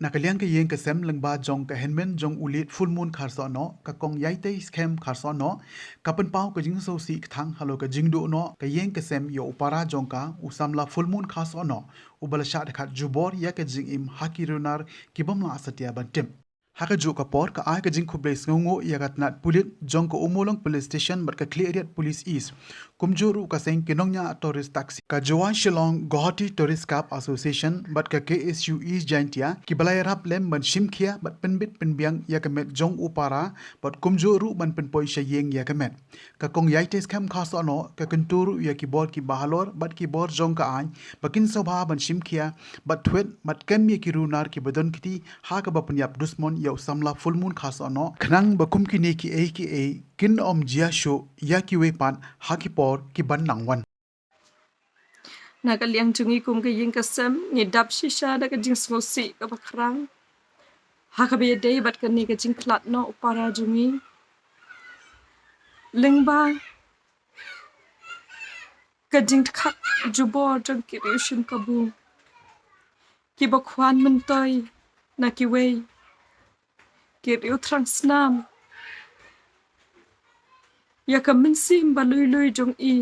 nakaliang ke yeng ke sem lengba jong ke hymmen jong ulit full moon kharso no ka kong yaite scam kharso no ka Pynpaw ke jingso si kthang halo ke jingdu no ke yeng ke sem yo upara jong ka usamla full moon kharso no ubal sha khat jubor ya ke jing im haki runar kibamla asatia bantim haka ju ka por ka ai ka jing khuble sngongo ya gat nat pulit jong ko umolong police station bar ka clear police is kumjuru ka seng kinongnya tourist taxi ka Joan Shillong Guwahati Tourist Club Association bat ka KSU is jantia ki balai rap lem ban shimkhia bat penbit penbiang ya ka met jong upara bat kumjuru ban penpoi shayeng ya ka met ka kong yaite scam khas no ka kenturu ya ki bor ki bahalor bat ki bor jong ka ai bakin sobha ban shimkhia bat twet mat kem ya ki runar ki badon kiti ha ka ba pyniap dusmon ya usamla full moon khas no khnang bakum ki ne ki a kin om jia sho ya ki we pan ha ki por ki ban nangwan nakaliang jungi kum ke ying kasem ni dap shisha da ka jingsngew si ka bakrang ha ka be day bat ka ni ka jing klat no upara jungi lingba ka jing khat jubor jong ki rishim kabu ki bakwan mentoy na ki we ki riu trang snam ya ka mensim balui jong i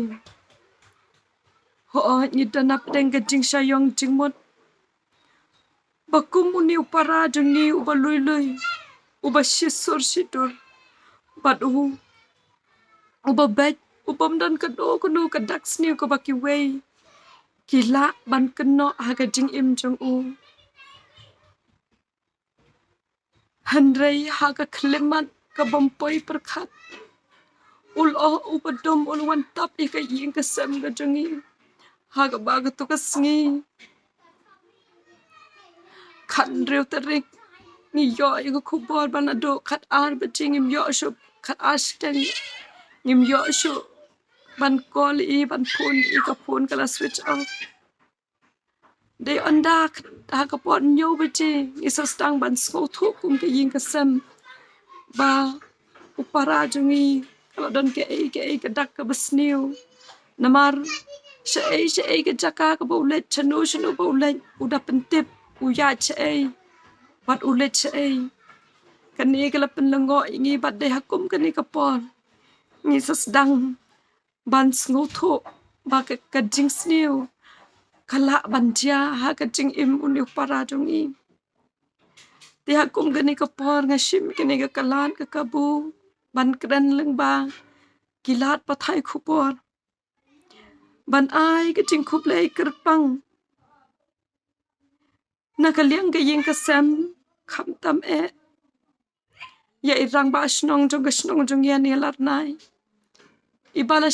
ho ni danap deng ka jing shayong jingmot bakum uni upara jong ni ubalui uba shisur shidur bat uba bet ubam dan ka do kunu ka dax ni ko baki we kila ban keno ha ka jing im jong u handrei ha ka klimat ka bompoi perkhat ubadom wan tap ka ying ka sem ka jongi ha ka ba ka to ka sngi khan reu tarik ni yo ka khubor ban ado khat ar ba jing im yo shu khat ashteng im yo shu ban call I ban phone I ka phone kala switch off de anda ha ka pon yo ba ji isa stang ban sko thu kum ka ying ka sem ba upara jongi kalau don ke ka dak ka basniu namar she ka jaka ka baulet chanu baulet udah pentip uya che bat ulet che kani ka lapen lengo ingi bat de hakum kani ka pon ni sasdang ban sngo tho ba ka jingsngew kala banjia ha ka jing im uni upara jongi ti hakum kani ka por ngashim kani ka kalan ka kabu ban kren lengba kilat pathai khupor ban ai ka jing khuple kerpang nakaliang ka ying ka sem kham tam ya irang ba snong jong ya ni lat nai ibala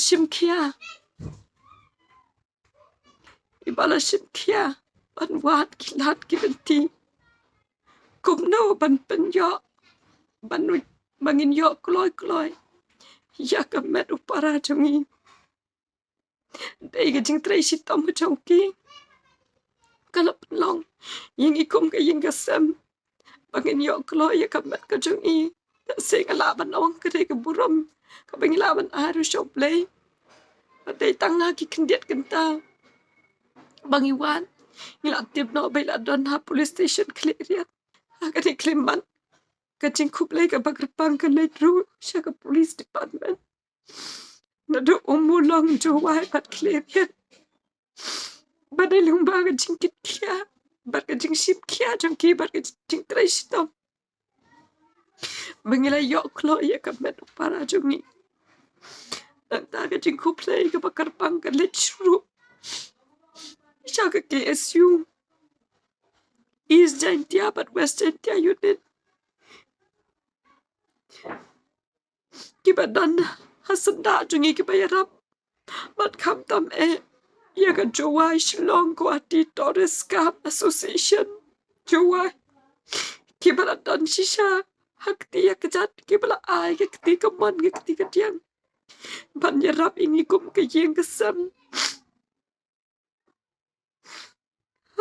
shimkhia ban wat kilat ki benti kumno ban penyo ban bangin yo kloy ya ka met upara jongi dei ga jing trai si tom chongki kalap long ying ikum ka ying ka sem bangin yo kloy ya ka met ka jongi sing ala ban ong ka dei ka buram ka bangin la ban aru shop play dei tanga ki kendiat kenta bangi wan ngila tip no bela don ha police station clear ka dei klimban ka jing kuplay ka bagrapang ka ledru sha ka police department na do umulong jowai pat clear badai lumba ka jing kitkia bar ka jing ship kia jang ki bar ka jing traisto bangila yo klo ya ka met para jongi ta ka jing kuplay ka bagrapang ka ledru sha ka KSU East Jantia but West Jantia unit kibadan hasanda jungi kibayarap bat kam tam ya ka Joai Shillong Guwahati Tourist Club Association Joai kibaladan shisha hakti ya kejat kibala ai ka kti ka man ka kti ka tiang ban yarap ingi kum ka yeng ka sam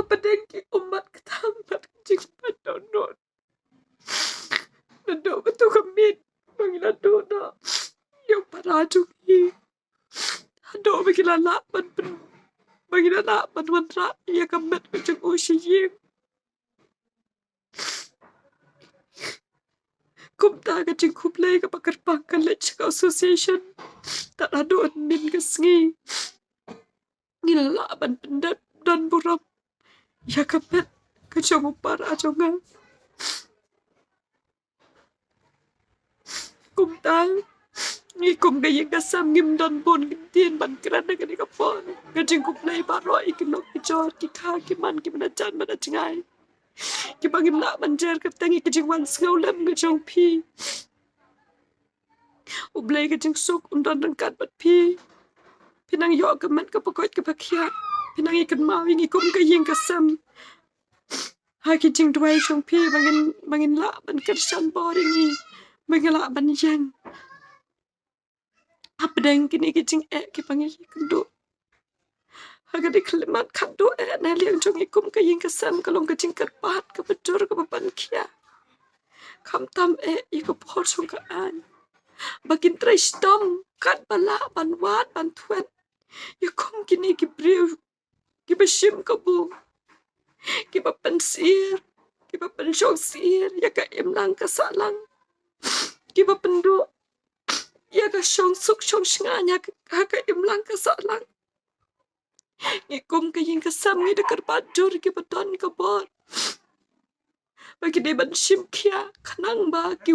apa dengki umat kthang bat jing padonot nado betul kemit bangila dona yang para jungi ado bangila la ban bangila la ban wantra ya kamet ka jung ushiyeng kum ta ka jing kuplay ka pakar pangkan lech ka association tak ada min ka sngi ngila ban pendat dan burap ya kapet ka jong para jonga kum ta ngi kum ka yang ka sam ngim dan bon ngim tien ban kran ka ni ka pon ka jing kuplay ba roi ki nok ki jor ki kha ki man ki mana chan mana chingai ki bangim na ban jer ka tangi ki jing wan sngau lem ka jong pi ublay ka jing suk dan kat bat pi pinang yo ka man ka pakot ka pakhya pinang ikan mau ingi kum ka yeng ka sam ha ki jing dwai chong pi bangin la ban kersan boring ni bangin la ban yang apdeng kini ki jing ki pangi kendo ha ka di klimat kado na liang chong ikum ka yeng ka sam ka long ka jing karpat ka betur ka ban khya kam tam i ka por chong ka an bakin trai stom kat bala ban wat ban thuet ya kom kini ki brew ki bashim ka bu ki ba pensir ki ba pensyong sir ya ka imlang ka salang ki ba pendo ya ka syong suk syong shnganya ka imlang ka salang ni kom ka yin ka sam ni de karpat jur ki ba don ka bor bagi de ban shim kya khanang ba ki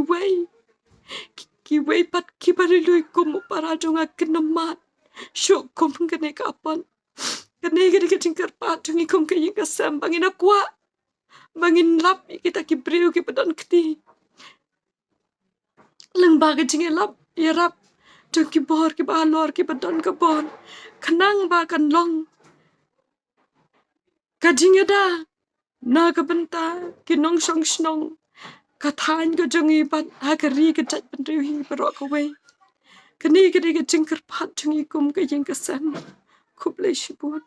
wei pat ki bari lui kum para jonga kenemat syuk kum kene ka apon kene ka jingkar pat jongi kum ka yin ka sam bangin akwa bangin lap kita ki briu ki padon kti leng ba ka jingi lap ya rap jong ki bor ki ba lor ki padon ka bon khanang ba kan long ka jingi da na ka benta ki nong song snong kthang ka jongi pat ha ka ri ka chat ban riu hi parok ka wei kani ka jingkar pat jongi kum ka yin ka sam kublai shibut